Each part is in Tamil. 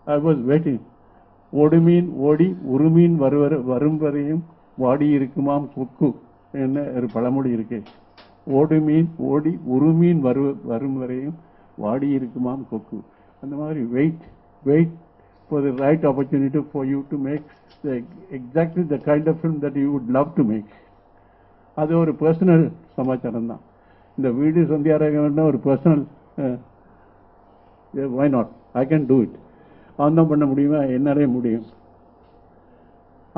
I was waiting. ஓடுமீன் ஓடி உருமீன் வரும் வரையும் வாடி இருக்குமாம் கொக்கு என்ன ஒரு பழமொழி இருக்கு. ஓடுமீன் ஓடி உருமீன் வரும் வரையும் வாடி இருக்குமாம் கொக்கு. அந்த மாதிரி wait for the right opportunity for you to make exactly the kind of film that you would love to make. அது ஒரு பர்சனல் சமாச்சாரம் தான். இந்த வீடு சந்தியாராக ஒரு personal, why not, I can do it. அவன் தான் பண்ண முடியுமா? என்னாலே முடியும்.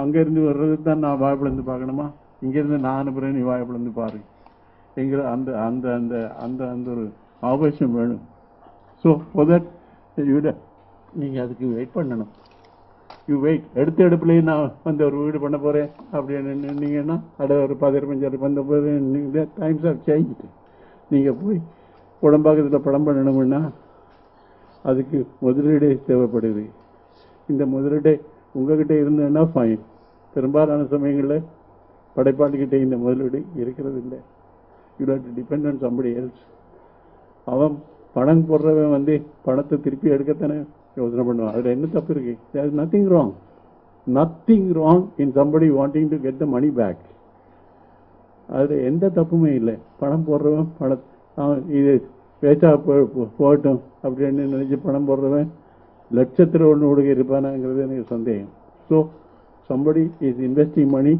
அங்கேருந்து வர்றது தான் நான் வாய்ப்பிலேருந்து பார்க்கணுமா? இங்கேருந்து நான் அனுப்புகிறேன், நீ வாய்ப்பிலேருந்து பாரு என்கிற அந்த அந்த அந்த அந்த அந்த ஒரு அவகாசம் வேணும். ஸோ ஃபார் தட் நீங்கள் அதுக்கு வெயிட் பண்ணணும். You wait. எடுப்புலேயே நான் வந்து ஒரு வீடு பண்ண போகிறேன் அப்படின்னு நின்னீங்கன்னா ஒரு 15 வந்த போது நீங்கள் டைம்ஸ் ஆஃப் சேஞ்ச். நீங்கள் போய் உடம்பாக்கத்தில் படம் பண்ணணும்னா அதுக்கு முதலீடு தேவைப்படுது. இந்த முதலீடு உங்ககிட்ட இருந்ததுன்னா ஃபைன். பெரும்பாலான சமயங்களில் படைப்பாளிகிட்ட இந்த முதலீடு இருக்கிறது இல்லை. You have to depend on somebody else. அவன் பணம் போடுறவன் வந்து பணத்தை திருப்பி எடுக்கத்தானே யோசனை பண்ணுவான். அதில் என்ன தப்பு இருக்கு? There is nothing wrong in somebody wanting to get the money back. அதில் எந்த தப்புமே இல்லை. பணம் போடுறவன் அவன் இது பேச்சா போகட்டும் அப்படின்னு நினைச்சு பணம் போடுறவன் லட்சத்தில் ஒன்று ஒடுக்க இருப்பானாங்கிறது எனக்கு சந்தேகம். So somebody is investing money,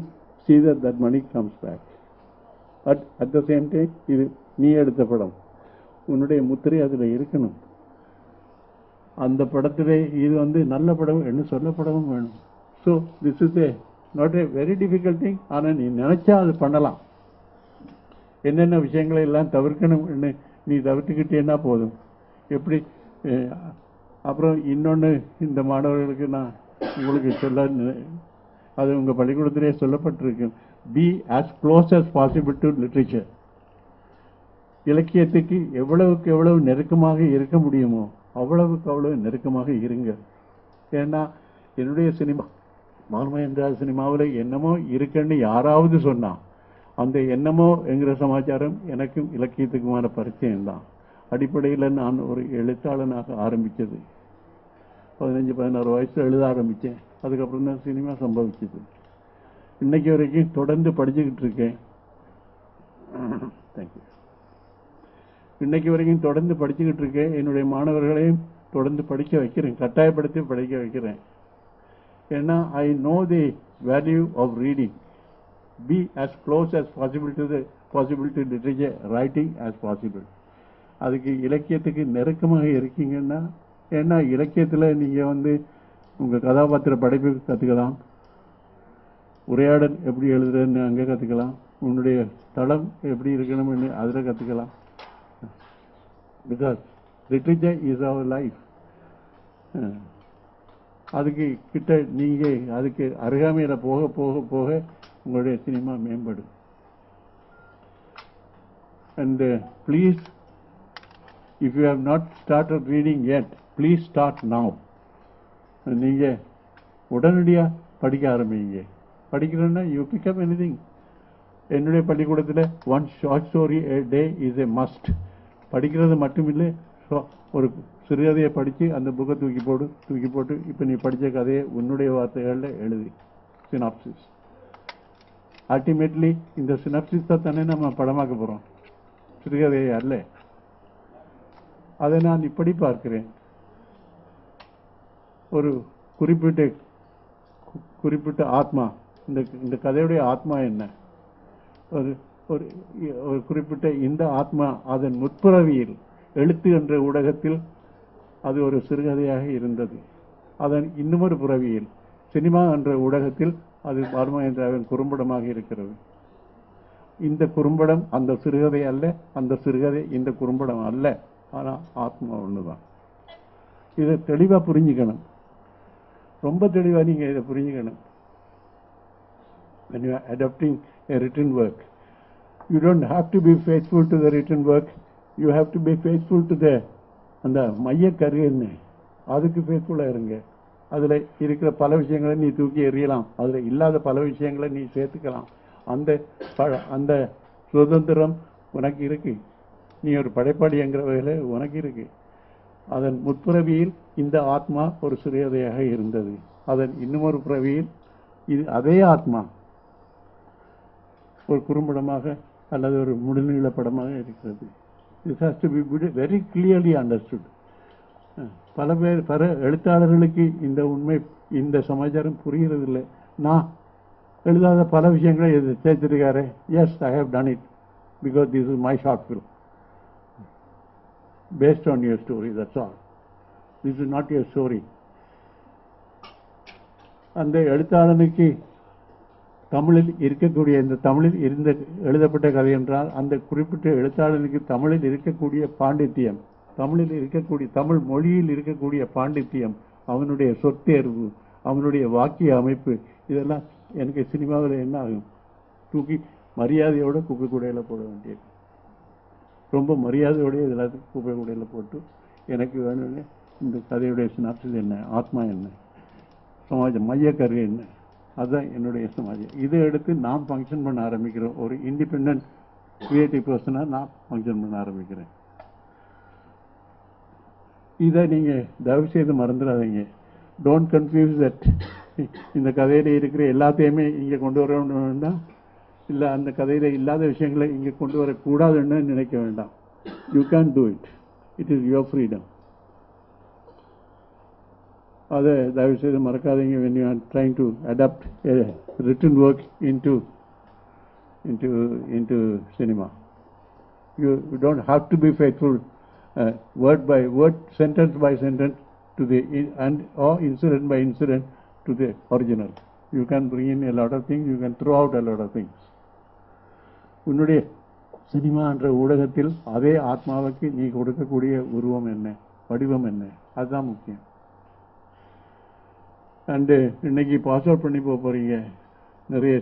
see that money comes back. But at the same time, இது நீ எடுத்த படம், உன்னுடைய முத்திரை அதில் இருக்கணும். அந்த படத்திலே இது வந்து நல்ல படம் என்று சொல்லப்படவும் வேணும். So this is not a very difficult thing. ஆனால் நீ நினைச்சா அது பண்ணலாம். என்னென்ன விஷயங்களை எல்லாம் தவிர்க்கணும் என்று நீ தவிர்த்துக்கிட்டேன்னா போதும். எப்படி அப்புறம் இன்னொன்று இந்த மாணவர்களுக்கு நான் உங்களுக்கு சொல்ல, அது உங்கள் பள்ளிக்கூடத்திலே சொல்லப்பட்டிருக்கு. Be as close as possible to literature. இலக்கியத்துக்கு எவ்வளவுக்கு எவ்வளவு நெருக்கமாக இருக்க முடியுமோ அவ்வளவுக்கு அவ்வளவு நெருக்கமாக இருங்க. ஏன்னா என்னுடைய சினிமா பாலுமகேந்திரா சினிமாவில் என்னமோ இருக்குன்னு யாராவது சொன்னான். அந்த என்னமோ என்கிற சமாச்சாரம் எனக்கும் இலக்கியத்துக்குமான பரிச்சயம் தான். அடிப்படையில் நான் ஒரு எழுத்தாளனாக ஆரம்பித்தது 15-16 வயசில் எழுத ஆரம்பித்தேன். அதுக்கப்புறம் தான் சினிமா சம்பவிச்சது. இன்னைக்கு வரைக்கும் தொடர்ந்து படிச்சுக்கிட்டு இருக்கேன். தேங்க்யூ. இன்னைக்கு வரைக்கும் தொடர்ந்து படிச்சுக்கிட்டு இருக்கேன். என்னுடைய மாணவர்களையும் தொடர்ந்து படிக்க வைக்கிறேன், கட்டாயப்படுத்தி படிக்க வைக்கிறேன். ஏன்னா I know the value of reading. Be as close as possible to the possibility of literature writing as possible. அதுக்கு இலக்கியத்துக்கு நெருக்கமாக இருக்கீங்கன்னா, ஏன்னா இலக்கியத்தில் நீங்கள் வந்து உங்கள் கதாபாத்திர படைப்பு கற்றுக்கலாம், உரையாடல் எப்படி எழுதுறதுன்னு அங்கே கற்றுக்கலாம், உன்னுடைய தளம் எப்படி இருக்கணும்னு அதில் கற்றுக்கலாம். Because literature is our life. அதுக்கு கிட்ட நீங்கள் அதுக்கு அருகாமையில் போக போக போக உங்களுடைய சினிமா மேம்படும். And please, if you have not started reading yet, please start now. நீங்கள் உடனடியாக படிக்க ஆரம்பிங்க. படிக்கிறேன்னா யூ பிக் அப் எனிதிங். என்னுடைய பள்ளிக்கூடத்தில் one short story a day is a must. படிக்கிறது மட்டுமில்லை, ஒரு சிறுகதையை படித்து அந்த புக்கை தூக்கி போட்டு இப்போ நீ படித்த கதையை உன்னுடைய வார்த்தைகளில் எழுதி சினாப்சிஸ். அல்டிமேட்லி இந்த சினாப்சிஸ் தான் தானே நம்ம படமாக்க போகிறோம், சிறுகதையை அல்ல. அதை நான் இப்படி பார்க்கிறேன். ஒரு குறிப்பிட்ட ஆத்மா, இந்த கதையுடைய ஆத்மா என்ன? ஒரு குறிப்பிட்ட இந்த ஆத்மா அதன் முற்பிறவியில் எழுத்து என்ற ஊடகத்தில் அது ஒரு சிறுகதையாக இருந்தது. அதன் இன்னுமொரு பிறவியில் சினிமா என்ற ஊடகத்தில் அது பாலுமகேந்திராவின் குறும்படமாக இருக்கிறது. இந்த குறும்படம் அந்த சிறுகதை அல்ல, அந்த சிறுகதை இந்த குறும்படம் அல்ல. ஆனால் ஆத்மா ஒன்றுதான். இதை தெளிவாக புரிஞ்சுக்கணும், ரொம்ப தெளிவாக நீங்கள் இதை புரிஞ்சுக்கணும். When you are adapting a written work, you don't have to be faithful to the written work. You have to be faithful to the அந்த மையக்கரு என்ன, அதுக்கு ஃபேத்ஃபுல்லாக இருங்க. அதில் இருக்கிற பல விஷயங்களை நீ தூக்கி எறியலாம், அதில் இல்லாத பல விஷயங்களை நீ சேர்த்துக்கலாம். அந்த சுதந்திரம் உனக்கு இருக்கு. நீ ஒரு படைப்பாளிங்கிற வகையில் உனக்கு இருக்கு. அதன் முற்பிறவியில் இந்த ஆத்மா ஒரு சிறியதையாக இருந்தது. அதன் இன்னுமொரு பிறவியில் இது அதே ஆத்மா ஒரு குறும்படமாக அல்லது ஒரு முழுநீள படமாக இருக்கிறது. This has to be very clearly understood. பல எழுத்தாளர்களுக்கு இந்த உண்மை, இந்த சமாச்சாரம் புரிகிறதில்லை. நான் எழுதாத பல விஷயங்களை சேர்த்திருக்காரு. Yes, I have done it because this is my short film based on your story. That's all. This is not your story. அந்த எழுத்தாளனுக்கு தமிழில் இருக்கக்கூடிய இந்த தமிழில் இருந்த எழுதப்பட்ட கதை என்றால் அந்த குறிப்பிட்ட எழுத்தாளனுக்கு தமிழில் இருக்கக்கூடிய பாண்டித்தியம், தமிழில் இருக்கக்கூடிய தமிழ் மொழியில் இருக்கக்கூடிய பாண்டித்தியம், அவனுடைய சொற்தேர்வு, அவனுடைய வாக்கிய அமைப்பு, இதெல்லாம் எனக்கு சினிமாவில் என்ன ஆகும்? தூக்கி மரியாதையோட குப்பை கூடையில் போட வேண்டியது. ரொம்ப மரியாதையோடைய எல்லாத்துக்கும் குப்பை கூடையில் போட்டு எனக்கு வேணும்னு இந்த கதையுடைய சினாப்சிஸ் என்ன, ஆத்மா என்ன, சமாஜம் மையக்கரு என்ன, அதுதான் என்னுடைய சமாஜம். இதை எடுத்து நாம் ஃபங்க்ஷன் பண்ண ஆரம்பிக்கிறோம். ஒரு இண்டிபெண்ட் கிரியேட்டிவ் பர்சனாக நான் ஃபங்க்ஷன் பண்ண ஆரம்பிக்கிறேன். இதை நீங்கள் தயவு செய்து மறந்துடாதீங்க. டோன்ட் கன்ஃபியூஸ் தட் இந்த கதையில் இருக்கிற எல்லாத்தையுமே இங்கே கொண்டு வரணும்னா, இல்லை அந்த கதையில் இல்லாத விஷயங்களை இங்கே கொண்டு வரக்கூடாதுன்னு நினைக்க வேண்டாம். You can do it. It is your freedom. அதை தயவு செய்து மறக்காதீங்க. when you are trying to adapt a written work into cinema, you don't have to be faithful word by word, sentence by sentence to the or incident by incident to the original. You can bring in a lot of things, you can throw out a lot of things. உன்னுடைய சினிமா என்ற ஊடகத்தில் அதே ஆத்மாவுக்கு நீ கொடுக்கக்கூடிய உருவம் என்ன, வடிவம் என்ன, அதுதான் முக்கியம். அண்டு இன்னைக்கு பாஸ் அவுட் பண்ணி போகிறீங்க. நிறைய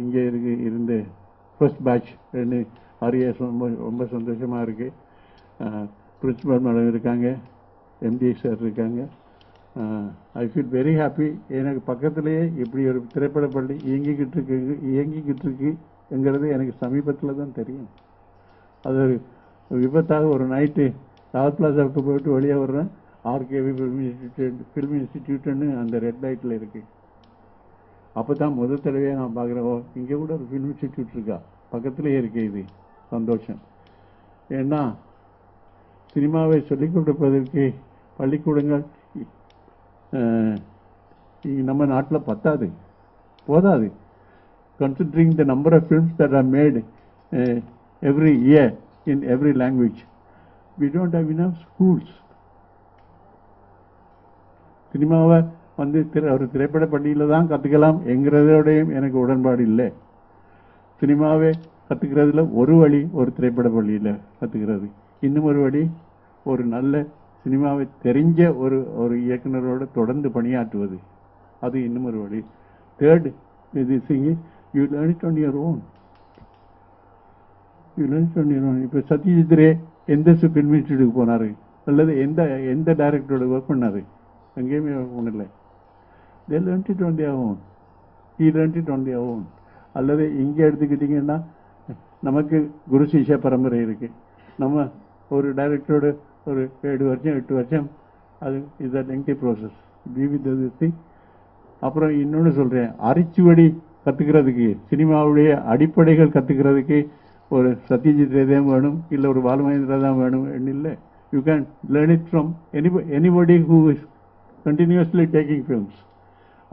இங்கே இருந்து ஃபர்ஸ்ட் பேட்ச் ஆர்ஏஎஸ் ரொம்ப சந்தோஷமாக இருக்குது. பிரின்சிபல் மேடம் இருக்காங்க, எம்டி சார் இருக்காங்க. I feel very happy. எனக்கு பக்கத்துலேயே இப்படி ஒரு திரைப்பட பள்ளி இயங்கிக்கிட்டு இருக்குங்கிறது எனக்கு சமீபத்தில் தான் தெரியும். அது ஒரு விபத்தாக ஒரு நைட்டு ராவத் பிளாசாவுக்கு போயிட்டு வெளியே வர்றேன். ஆர்கேவி ஃபில்ம் இன்ஸ்டிடியூட்னு அந்த ரெட் லைட்டில் இருக்குது. அப்போ தான் முதல் தடவையாக நான் பார்க்குறேன், ஓ இங்கே கூட ஒரு ஃபில்ம் இன்ஸ்டிடியூட் இருக்கா, பக்கத்துலேயே இருக்கு. இது சந்தோஷம். ஏன்னா சினிமாவை சொல்லிக் கொடுப்பதற்கு பள்ளிக்கூடங்கள் நம்ம நாட்டில் போதாது. Considering the number of films that are made every year in every language, we don't have enough schools. சினிமாவை ஒரு திரைப்பட பள்ளியில் தான் கற்றுக்கலாம் என்கிறதோடையும் எனக்கு உடன்பாடு இல்லை. சினிமாவை கற்றுக்கிறதுல ஒரு வழி ஒரு திரைப்பட பள்ளியில் கற்றுக்கிறது, இன்னும் ஒரு வழி ஒரு நல்ல சினிமாவை தெரிஞ்ச ஒரு இயக்குனரோடு தொடர்ந்து பணியாற்றுவது, அது இன்னும் ஒரு வழி. Third you learn it on your own. இப்போ சத்யஜித் ரே எந்த ஃபில்ம் இன்ஸ்டியூட்டுக்கு போனார் அல்லது எந்த டைரக்டரோட ஒர்க் பண்ணார்? எங்கேயுமே ஒன்றும் இல்லை. they learned it on their own. he learned it on their own. அல்லது இங்கே எடுத்துக்கிட்டிங்கன்னா நமக்கு குரு சிஷ்ய பரம்பரை இருக்குது. நம்ம ஒரு டைரக்டரோட ஒரு 7 வருஷம் 8 வருஷம், அது இஸ் அ லெங்தி ப்ராசஸ். அப்புறம் இன்னொன்று சொல்கிறேன், அரிச்சுவடி கற்றுக்கிறதுக்கு, சினிமாவுடைய அடிப்படைகள் கற்றுக்கிறதுக்கு ஒரு சத்யஜித் ரே தான் வேணும், இல்லை ஒரு பாலுமகேந்திரா தான் வேணும் இல்லை. You can learn it from anybody who is continuously taking films.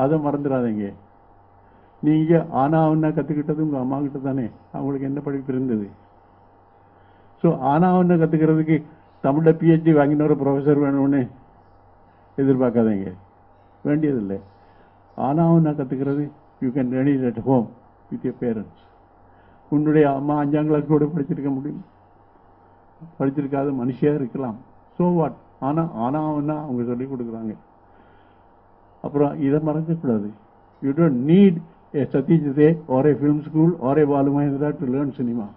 அதை மறந்துடாதீங்க. நீங்கள் ஆனாவன்னா கற்றுக்கிட்டது உங்கள் அம்மா கிட்ட தானே, அவங்களுக்கு என்ன படிப்பு இருந்தது? ஸோ ஆனாவன்னா கற்றுக்கிறதுக்கு தமிழில் பிஹெச்டி வாங்கின ஒரு ப்ரொஃபஸர் வேணும்னு எதிர்பார்க்காதீங்க, வேண்டியதில்லை. ஆனாவன்னா கற்றுக்கிறது you can learn it at home with your parents. உன்னுடைய அம்மா 5ஆம் கிளாஸ் கூட படிச்சிருக்க முடியும், படிச்சிருக்காத மனுஷியாக இருக்கலாம். So what? ஆனாவன்னா அவங்க சொல்லிக் கொடுக்குறாங்க. அப்புறம் இதை மறக்கக்கூடாது. You don't need a Satyajit Ray or a film school or a Balu Mahendra to learn cinema.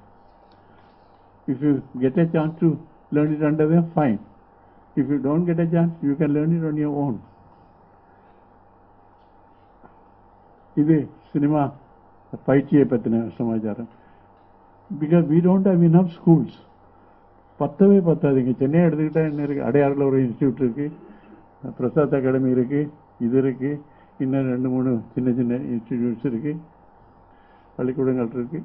If you get a chance to learn it under them, fine. If you don't get a chance, you can learn it on your own. இது சினிமா பயிற்சியை பற்றின சமாச்சாரம். Because we don't have enough schools. பத்தவே பத்தாதுங்க. சென்னையை எடுத்துக்கிட்டா என்ன இருக்கு, அடையாறில் ஒரு இன்ஸ்டியூட் இருக்கு, பிரசாத் அகாடமி இருக்கு, இது இருக்கு, இன்னும் 2-3 சின்ன சின்ன இன்ஸ்டிடியூட்ஸ் இருக்கு, பள்ளிக்கூடங்கள் இருக்கு.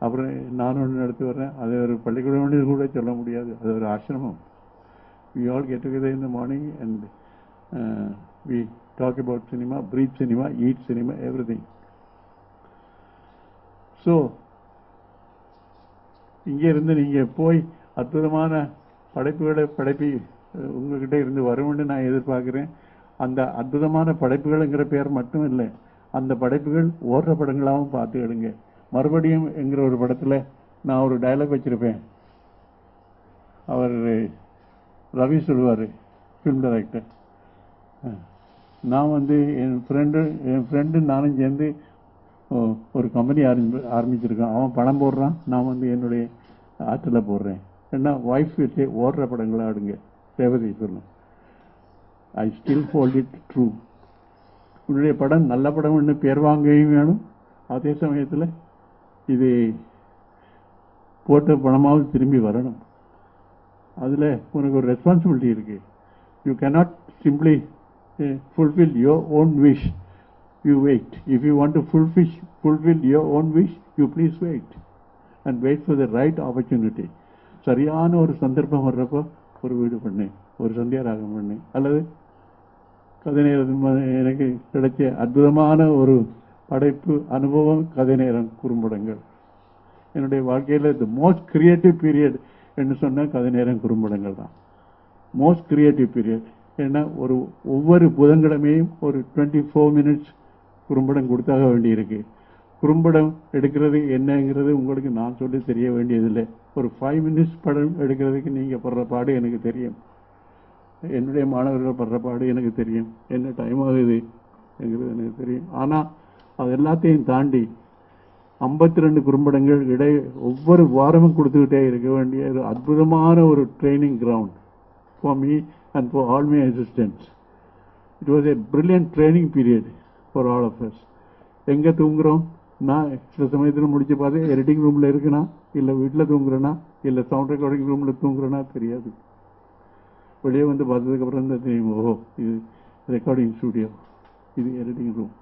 அப்புறம் நானும் ஒன்று நடத்தி வர்றேன். அது ஒரு பள்ளிக்கூடம் கூட சொல்ல முடியாது, அது ஒரு ஆசிரமம். We all get together in the morning and we talk about cinema, breathe cinema, eat cinema, everything. So இங்கே இருந்து நீங்க போய் அற்புதமான படைப்புகளை உங்ககிட்ட இருந்து வரும்னு நான் எதிர்பார்க்கிறேன். அந்த அற்புதமான படைப்புகள்ங்கிற பேர் மட்டும் இல்லை, அந்த படைப்புகள் ஓடுற படங்களாகவும் பார்த்து எடுங்க. மறுபடியும் என்கிற ஒரு படத்துல நான் ஒரு டயலாக் வச்சிருப்பேன். அவர் ரவி சொல்லுவார், ஃபிலிம் டைரக்டர், நான் என் ஃப்ரெண்டு நானும் சேர்ந்து ஒரு கம்பெனி ஆரம்பிச்சிருக்கோம். அவன் பணம் போடுறான், நான் என்னுடைய ஆற்றில் போடுறேன். ஏன்னா ஒய்ஃப் வச்சு ஓடுற படங்களை ஆடுங்க. ரேவதி சொல்லும், I still hold it true. உன்னுடைய படம் நல்ல படம்னு பேர் வாங்கவும் வேணும், அதே சமயத்தில் இது போட்ட பணமாவது திரும்பி வரணும். அதில் உனக்கு ஒரு ரெஸ்பான்சிபிலிட்டி இருக்கு. You cannot simply fulfill your own wish. You wait. If you want to fulfill your own wish, you please wait and wait for the right opportunity. சரியான ஒரு சந்தர்ப்பம் வர்றப்போ ஒரு வீடு பண்ணு, ஒரு சந்தியா ராகம் பண்ணு, அல்லது கதை நேரம். எனக்கு கிடைச்ச அற்புதமான ஒரு படைப்பு அனுபவம் கதை நேரம் குறும்படங்கள். என்னுடைய வாழ்க்கையில் தி மோஸ்ட் கிரியேட்டிவ் பீரியட் என்று சொன்ன கதை நேரம் குறும்படங்கள் தான். Most creative period. ஏன்னா ஒவ்வொரு புதன்கிழமையும் ஒரு 24 minutes குறும்படம் கொடுத்தாக வேண்டியிருக்கு. குறும்படம் எடுக்கிறது என்னங்கிறது உங்களுக்கு நான் சொல்லி தெரிய வேண்டியதில்லை. ஒரு 5 minutes படம் எடுக்கிறதுக்கு நீங்கள் படுற பாடு எனக்கு தெரியும், என்னுடைய மாணவர்கள் படுற பாடு எனக்கு தெரியும், என்ன டைம் ஆகுதுங்கிறது எனக்கு தெரியும். ஆனால் அது எல்லாத்தையும் தாண்டி 52 குறும்படங்கள் ஒவ்வொரு வாரமும் கொடுத்துக்கிட்டே இருக்க வேண்டிய ஒரு அற்புதமான ஒரு training ground for me and for all my assistants. It was a brilliant training period for all of us. எங்கே தூங்குறோம், நான் சில சமயத்தில் முடிச்சு பார்த்து எடிட்டிங் ரூமில் இருக்குன்னா, இல்லை வீட்டில் தூங்குறேன்னா, இல்லை சவுண்ட் ரெக்கார்டிங் ரூமில் தூங்குறேன்னா தெரியாது. வெளியே வந்து பார்த்ததுக்கப்புறம் தான் தெரியும், ஓஹோ இது ரெக்கார்டிங் ஸ்டூடியோ, இது எடிட்டிங் ரூம்.